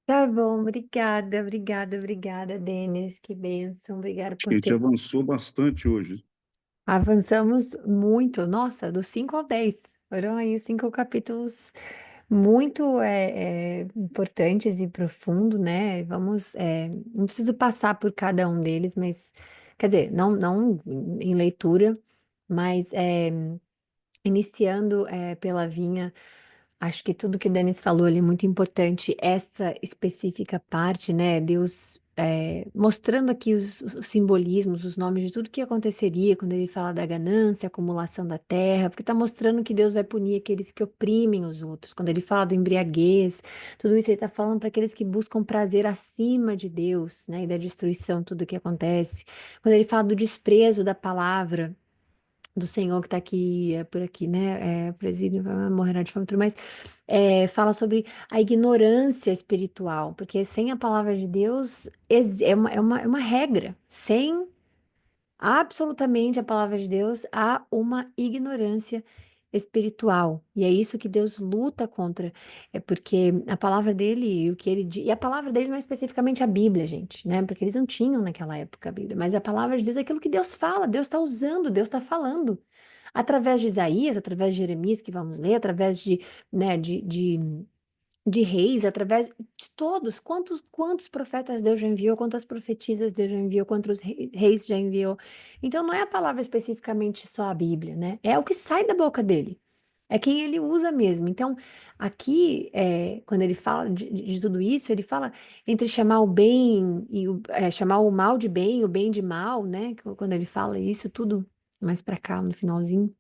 Tá bom, obrigada, obrigada, obrigada, Denis, que bênção, obrigada Acho que por a gente ter. avançou bastante hoje. Avançamos muito, nossa, do 5 ao 10. Foram aí 5 capítulos muito importantes e profundos, né? Vamos, não preciso passar por cada um deles, mas, quer dizer, não em leitura, mas iniciando pela vinha. Acho que tudo que o Denis falou ali é muito importante, essa específica parte, né? Deus mostrando aqui os simbolismos, os nomes de tudo que aconteceria quando ele fala da ganância, acumulação da terra, porque está mostrando que Deus vai punir aqueles que oprimem os outros. Quando ele fala da embriaguez, tudo isso ele está falando para aqueles que buscam prazer acima de Deus, né? E da destruição, tudo que acontece. Quando ele fala do desprezo da palavra do Senhor que está aqui, por aqui, né? Presídio, morrerá de fome e tudo mais. Fala sobre a ignorância espiritual, porque sem a palavra de Deus é uma regra. Sem absolutamente a palavra de Deus, há uma ignorância espiritual. E é isso que Deus luta contra. É porque a palavra dele, o que ele diz, e a palavra dele não é especificamente a Bíblia, gente, né? Porque eles não tinham naquela época a Bíblia, mas a palavra de Deus é aquilo que Deus fala, Deus está usando, Deus está falando. Através de Isaías, através de Jeremias, que vamos ler, através né, de reis, através de todos, quantos profetas Deus já enviou, quantas profetisas Deus já enviou, quantos reis já enviou. Então não é a palavra especificamente só a Bíblia, né? É o que sai da boca dele. É quem ele usa mesmo. Então, aqui, quando ele fala de tudo isso, ele fala entre chamar o bem e chamar o mal de bem, o bem de mal, né? Quando ele fala isso, tudo mais pra cá, no finalzinho.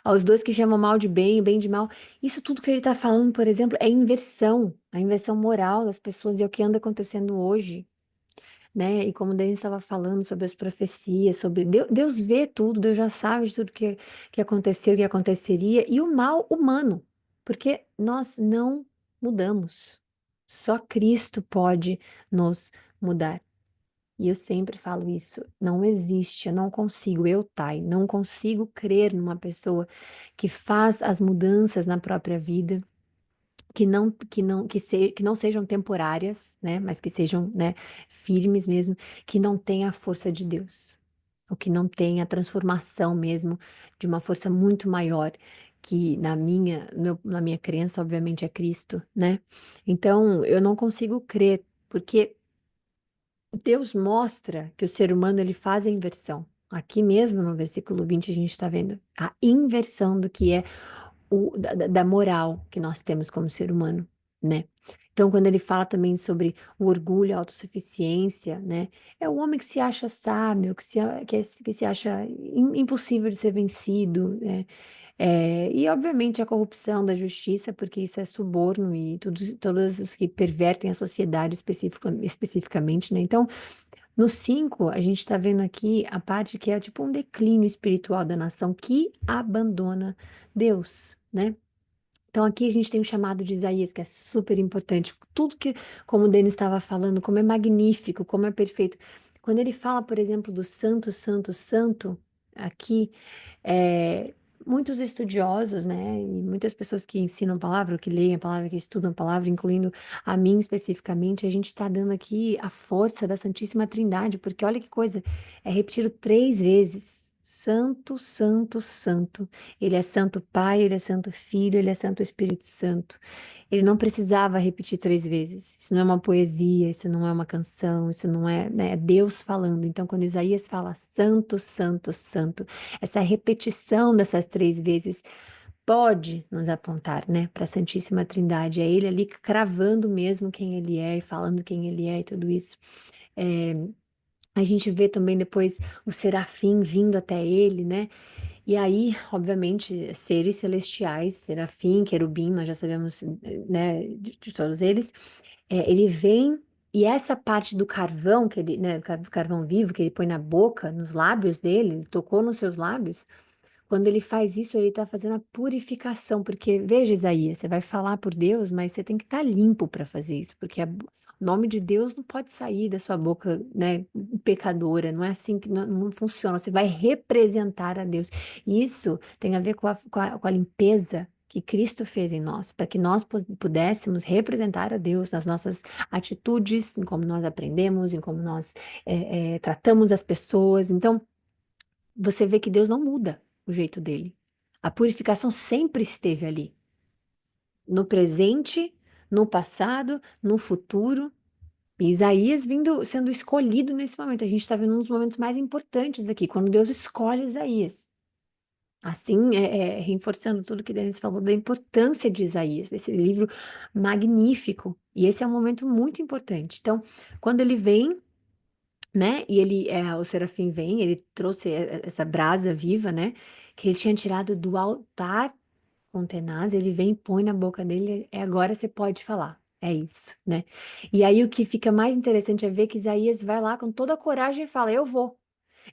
Aos dois que chamam mal de bem, o bem de mal. Isso tudo que ele tá falando, por exemplo, é inversão, a inversão moral das pessoas e é o que anda acontecendo hoje, né? E como o Denis estava falando sobre as profecias, sobre Deus vê tudo, Deus já sabe de tudo que aconteceu, que aconteceria, e o mal humano, porque nós não mudamos. Só Cristo pode nos mudar. E eu sempre falo isso, não existe, eu não consigo, eu, Thay, não consigo crer numa pessoa que faz as mudanças na própria vida que não sejam temporárias, né, mas que sejam, né, firmes mesmo, que não tenha a força de Deus, ou que não tenha a transformação mesmo de uma força muito maior que na minha crença, obviamente, é Cristo, né? Então, eu não consigo crer, porque Deus mostra que o ser humano ele faz a inversão. Aqui mesmo no versículo 20 a gente está vendo a inversão do que é da moral que nós temos como ser humano, né? Então, quando ele fala também sobre o orgulho, a autossuficiência, né? É o homem que se acha sábio, que se acha impossível de ser vencido, né? E, obviamente, a corrupção da justiça, porque isso é suborno e todos os que pervertem a sociedade especificamente, né? Então, no 5 a gente está vendo aqui a parte que é tipo um declínio espiritual da nação que abandona Deus, né? Então aqui a gente tem o chamado de Isaías, que é super importante. Tudo que, como o Denis estava falando, como é magnífico, como é perfeito. Quando ele fala, por exemplo, do santo, santo, santo, aqui, é, muitos estudiosos, né, e muitas pessoas que ensinam a palavra, ou que leem a palavra, que estudam a palavra, incluindo a mim especificamente, a gente está dando aqui a força da Santíssima Trindade, porque olha que coisa, é repetido 3 vezes. Santo, santo, santo. Ele é Santo Pai, ele é Santo Filho, ele é Santo Espírito Santo. Ele não precisava repetir 3 vezes. Isso não é uma poesia, isso não é uma canção, isso não é, né, é Deus falando. Então, quando Isaías fala Santo, Santo, Santo, essa repetição dessas 3 vezes pode nos apontar, né, para a Santíssima Trindade. É ele ali cravando mesmo quem ele é e falando quem ele é e tudo isso. É, a gente vê também depois o serafim vindo até ele, né? E aí, obviamente, seres celestiais, serafim, querubim, nós já sabemos, né, de todos eles, ele vem e essa parte do carvão, que ele, né, carvão vivo que ele põe na boca, nos lábios dele, ele tocou nos seus lábios, quando ele faz isso, ele está fazendo a purificação, porque veja, Isaías, você vai falar por Deus, mas você tem que estar limpo para fazer isso, porque o nome de Deus não pode sair da sua boca, né, pecadora, não é assim que não funciona, você vai representar a Deus. E isso tem a ver com a limpeza que Cristo fez em nós, para que nós pudéssemos representar a Deus nas nossas atitudes, em como nós aprendemos, em como nós tratamos as pessoas. Então, você vê que Deus não muda o jeito dele. A purificação sempre esteve ali, no presente, no passado, no futuro. E Isaías sendo escolhido nesse momento. A gente está vendo um dos momentos mais importantes aqui, quando Deus escolhe Isaías. Assim, reforçando tudo que Denis falou da importância de Isaías, desse livro magnífico. E esse é um momento muito importante. Então, quando ele vem, né? E o serafim vem, ele trouxe essa brasa viva, né? Que ele tinha tirado do altar com tenaz, ele vem e põe na boca dele, agora você pode falar. É isso, né? E aí o que fica mais interessante é ver que Isaías vai lá com toda a coragem e fala: Eu vou.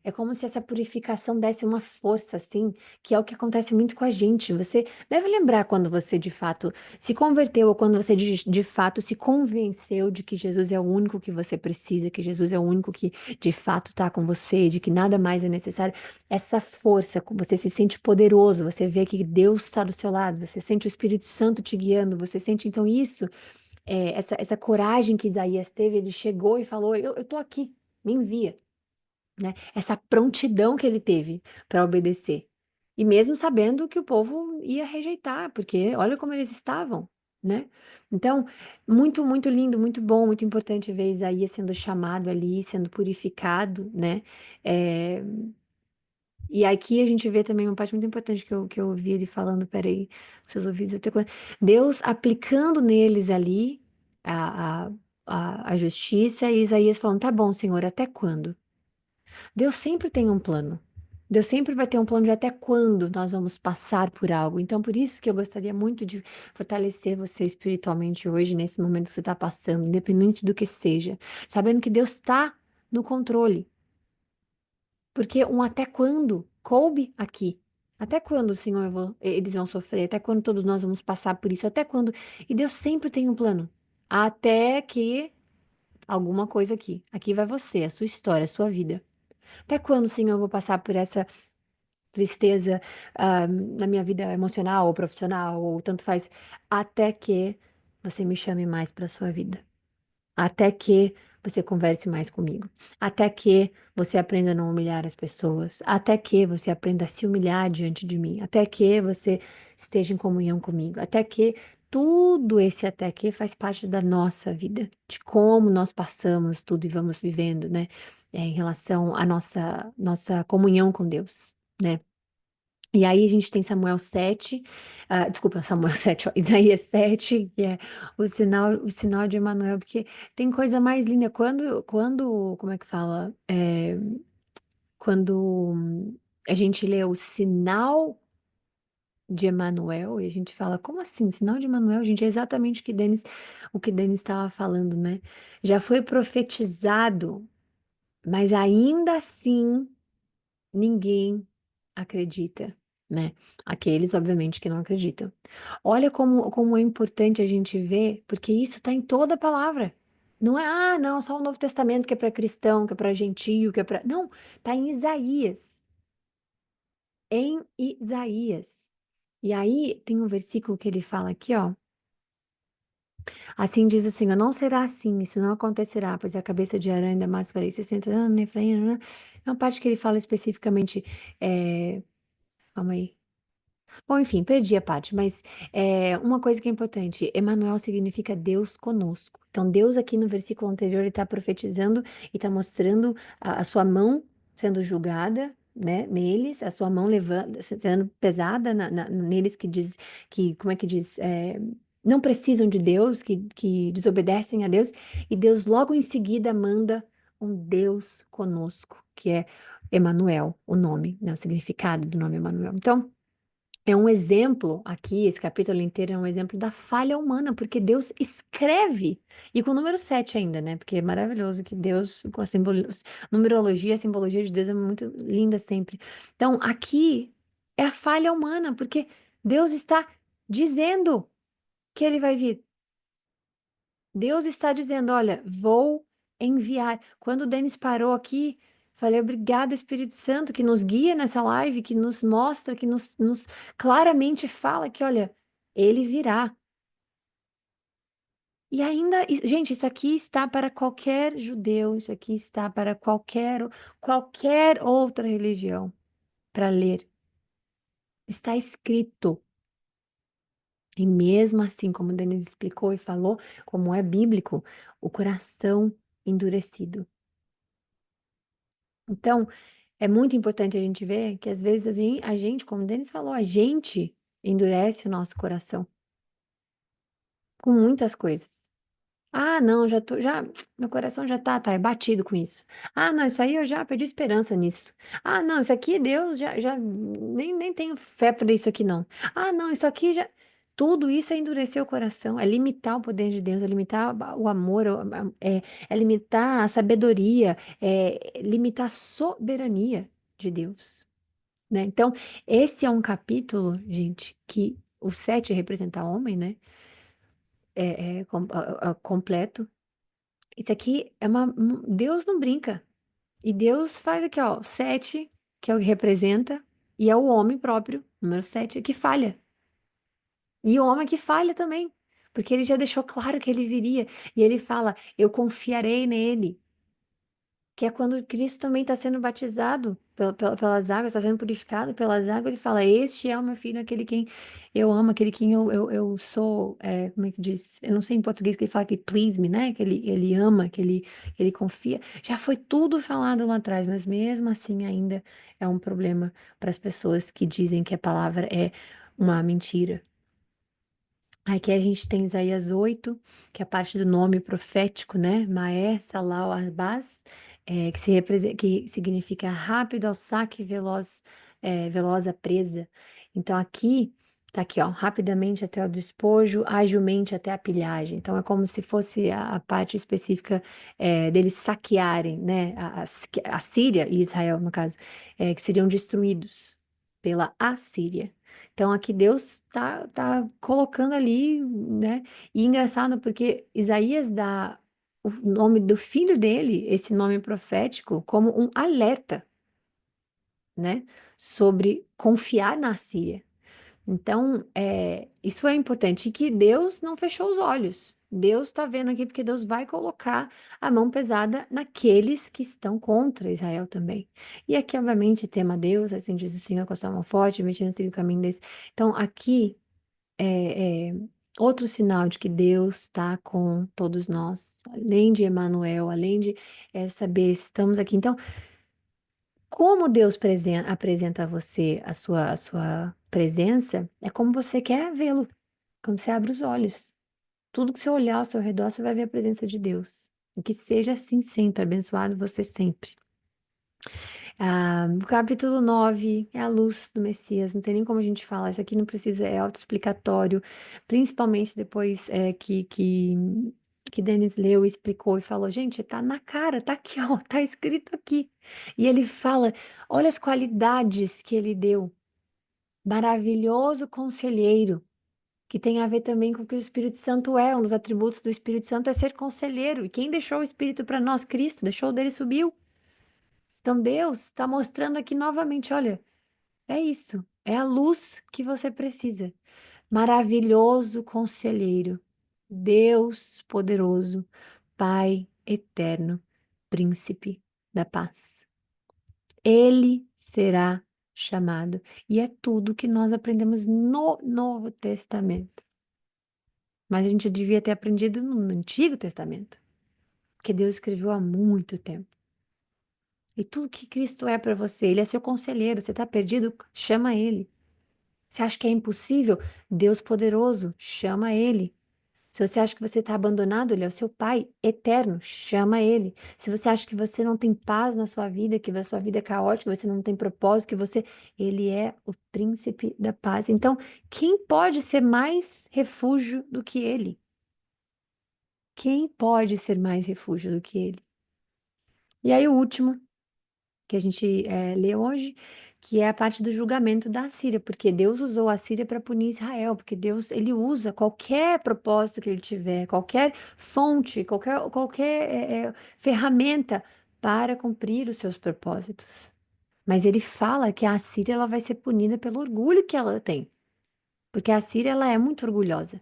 É como se essa purificação desse uma força, assim, que é o que acontece muito com a gente. Você deve lembrar quando você de fato se converteu ou quando você de fato se convenceu de que Jesus é o único que você precisa, que Jesus é o único que de fato está com você, de que nada mais é necessário. Essa força, você se sente poderoso, você vê que Deus está do seu lado, você sente o Espírito Santo te guiando, você sente então isso, essa coragem que Isaías teve, ele chegou e falou: eu tô aqui, me envia, né? Essa prontidão que ele teve para obedecer. E mesmo sabendo que o povo ia rejeitar, porque olha como eles estavam, né? Então, muito, muito lindo, muito bom, muito importante ver Isaías sendo chamado ali, sendo purificado, né? É, E aqui a gente vê também uma parte muito importante que eu ouvi ele falando, peraí, seus ouvidos até quando. Deus aplicando neles ali a, a, a justiça e Isaías falando, tá bom, Senhor, até quando? Deus sempre tem um plano. Deus sempre vai ter um plano de até quando nós vamos passar por algo. Então, por isso que eu gostaria muito de fortalecer você espiritualmente hoje, nesse momento que você está passando, independente do que seja, sabendo que Deus está no controle. Porque um até quando coube aqui. Até quando, Senhor, eles vão sofrer? Até quando todos nós vamos passar por isso? Até quando? E Deus sempre tem um plano. Até que alguma coisa aqui. Aqui vai você, a sua história, a sua vida. Até quando, Senhor, eu vou passar por essa tristeza, na minha vida emocional ou profissional, ou tanto faz, até que você me chame mais para a sua vida. Até que você converse mais comigo. Até que você aprenda a não humilhar as pessoas. Até que você aprenda a se humilhar diante de mim. Até que você esteja em comunhão comigo. Até que tudo esse até que faz parte da nossa vida, de como nós passamos tudo e vamos vivendo, né? Em relação à nossa comunhão com Deus, né? E aí a gente tem Samuel 7, desculpa, Samuel 7, ó, Isaías 7, que é o sinal de Emanuel, porque tem coisa mais linda. Como é que fala? Quando a gente lê o sinal de Emanuel, e a gente fala, como assim, sinal de Emanuel, gente? É exatamente o que Denis estava falando, né? Já foi profetizado, mas ainda assim ninguém acredita, né? Aqueles, obviamente, que não acreditam. Olha como é importante a gente ver, porque isso está em toda a palavra. Não é, não, só o Novo Testamento que é para cristão, que é para gentio, que é para. Não, está em Isaías. Em Isaías. E aí tem um versículo que ele fala aqui, ó. Assim diz o Senhor, não será assim, isso não acontecerá, pois a cabeça de Arã ainda mais para 60 anos, Efraim, é uma parte que ele fala especificamente, calma aí. Bom, enfim, perdi a parte, mas uma coisa que é importante, Emanuel significa Deus conosco. Então, Deus aqui no versículo anterior, ele está profetizando e está mostrando a sua mão sendo julgada, né, neles, a sua mão levando, sendo pesada neles que diz, que, como é que diz, não precisam de Deus, que desobedecem a Deus, e Deus logo em seguida manda um Deus conosco, que é Emanuel, o nome, né, o significado do nome Emanuel. Então, é um exemplo aqui, esse capítulo inteiro é um exemplo da falha humana, porque Deus escreve, e com o número 7 ainda, né? Porque é maravilhoso que Deus, com a numerologia, a simbologia de Deus é muito linda sempre. Então, aqui é a falha humana, porque Deus está dizendo que ele vai vir. Deus está dizendo: olha, vou enviar. Quando o Denis parou aqui, falei: obrigado, Espírito Santo, que nos guia nessa live, que nos mostra, que nos claramente fala que, olha, ele virá. E ainda, gente, isso aqui está para qualquer judeu, isso aqui está para qualquer outra religião para ler. Está escrito. E mesmo assim, como o Denis explicou e falou, como é bíblico, o coração endurecido. Então, é muito importante a gente ver que às vezes a gente, como o Denis falou, a gente endurece o nosso coração com muitas coisas. Não, meu coração já tá, é batido com isso. Não, isso aí eu já perdi esperança nisso. Não, isso aqui Deus já nem tenho fé para isso aqui não. Não, isso aqui já, tudo isso é endurecer o coração, é limitar o poder de Deus, é limitar o amor, é limitar a sabedoria, é limitar a soberania de Deus, né? Então, esse é um capítulo, gente, que o 7 representa homem, né? Completo. Isso aqui é Deus não brinca. E Deus faz aqui, ó, 7, que é o que representa, e é o homem próprio, número 7, que falha. E o homem que falha também. Porque ele já deixou claro que ele viria. E ele fala: eu confiarei nele. que é quando Cristo também está sendo batizado pelas águas, está sendo purificado pelas águas, ele fala: Este é o meu filho, aquele quem eu amo, aquele quem eu sou. Como é que diz? Eu não sei em português que ele fala que please me, né? Que ele ama, que ele confia. Já foi tudo falado lá atrás, mas mesmo assim ainda é um problema para as pessoas que dizem que a palavra é uma mentira. Aqui a gente tem Isaías 8, que é a parte do nome profético, né? Maé, Salau, Arbaz, que significa rápido ao saque, veloz, veloz à presa. Então aqui, tá aqui, ó, rapidamente até o despojo, agilmente até a pilhagem. Então é como se fosse a parte específica deles saquearem, né? A Síria e Israel, no caso, que seriam destruídos pela Assíria. Então aqui Deus tá colocando ali, né? E engraçado porque Isaías dá o nome do filho dele, esse nome profético, como um alerta, né? Sobre confiar na Síria. Então, isso é importante, e que Deus não fechou os olhos. Deus está vendo aqui porque Deus vai colocar a mão pesada naqueles que estão contra Israel também. E aqui, obviamente, tema Deus, assim diz o Senhor com a sua mão forte, mexendo no caminho desse. Então, aqui é outro sinal de que Deus está com todos nós, além de Emanuel, além de saber, estamos aqui. Então, como Deus apresenta a você a sua presença, é como você quer vê-lo, quando você abre os olhos. Tudo que você olhar ao seu redor, você vai ver a presença de Deus. E que seja assim sempre, abençoado você sempre. O capítulo 9 é a luz do Messias, não tem nem como a gente falar, isso aqui não precisa, é autoexplicatório, principalmente depois que Denis leu, explicou e falou, gente, tá na cara, tá aqui, ó, tá escrito aqui. E ele fala, olha as qualidades que ele deu, maravilhoso conselheiro, que tem a ver também com o que o Espírito Santo é, um dos atributos do Espírito Santo é ser conselheiro, e quem deixou o Espírito para nós? Cristo, deixou o dele, subiu. Então Deus está mostrando aqui novamente, olha, é isso, é a luz que você precisa. Maravilhoso conselheiro, Deus poderoso, Pai eterno, príncipe da paz. Ele será chamado. E é tudo que nós aprendemos no Novo Testamento. Mas a gente devia ter aprendido no Antigo Testamento, porque Deus escreveu há muito tempo. E tudo que Cristo é para você, Ele é seu conselheiro. Você está perdido? Chama Ele. Você acha que é impossível? Deus poderoso, chama Ele. Se você acha que você está abandonado, Ele é o seu Pai eterno, chama Ele. Se você acha que você não tem paz na sua vida, que a sua vida é caótica, que você não tem propósito, Ele é o príncipe da paz. Então, quem pode ser mais refúgio do que Ele? Quem pode ser mais refúgio do que Ele? E aí, o último que a gente lê hoje, que é a parte do julgamento da Síria, porque Deus usou a Síria para punir Israel, porque Deus ele usa qualquer propósito que ele tiver, qualquer fonte, qualquer ferramenta para cumprir os seus propósitos. Mas ele fala que a Síria ela vai ser punida pelo orgulho que ela tem, porque a Síria ela é muito orgulhosa.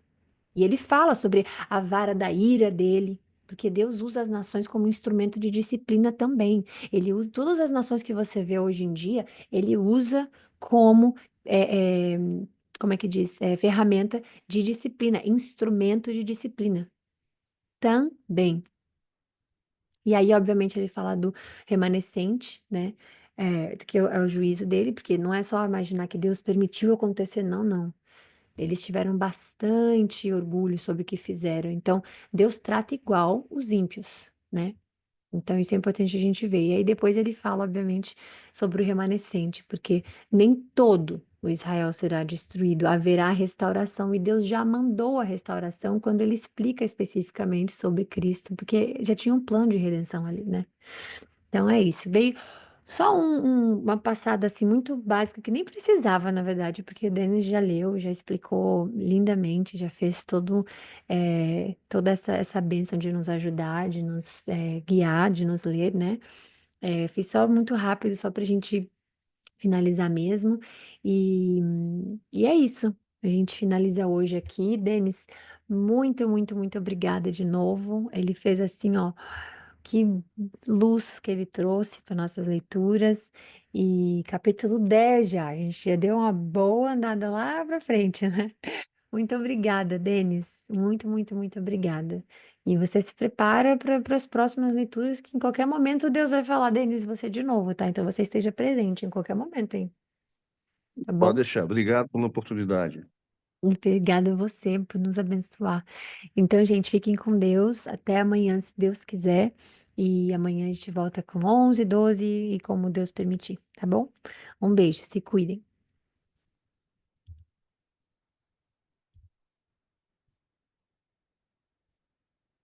E ele fala sobre a vara da ira dele, porque Deus usa as nações como instrumento de disciplina também. Ele usa todas as nações que você vê hoje em dia, ele usa como, é, é, como é que diz? Ferramenta de disciplina, instrumento de disciplina também. E aí, obviamente, ele fala do remanescente, né? Que é o juízo dele, porque não é só imaginar que Deus permitiu acontecer, não, não. Eles tiveram bastante orgulho sobre o que fizeram. Então, Deus trata igual os ímpios, né? Então, isso é importante a gente ver. E aí, depois ele fala, obviamente, sobre o remanescente, porque nem todo o Israel será destruído, haverá restauração. E Deus já mandou a restauração quando ele explica especificamente sobre Cristo, porque já tinha um plano de redenção ali, né? Então é isso. Veio só uma passada assim muito básica que nem precisava, na verdade, porque o Denis já leu, já explicou lindamente, já fez toda essa bênção de nos ajudar, de nos guiar, de nos ler, né? Fiz só muito rápido, só para a gente finalizar mesmo. E, e é isso. A gente finaliza hoje aqui. Denis, muito, muito, muito obrigada de novo. Ele fez assim, ó que luz que ele trouxe para nossas leituras. E capítulo 10 já, a gente já deu uma boa andada lá para frente, né? Muito obrigada, Denis. Muito, muito, muito obrigada. E você se prepara para as próximas leituras, que em qualquer momento Deus vai falar, Denis, você de novo, tá? Então você esteja presente em qualquer momento, hein? Tá Pode bom? deixar. Obrigado pela oportunidade. Obrigada a você por nos abençoar. Então, gente, fiquem com Deus. Até amanhã, se Deus quiser. E amanhã a gente volta com 11, 12 e como Deus permitir, tá bom? Um beijo, se cuidem.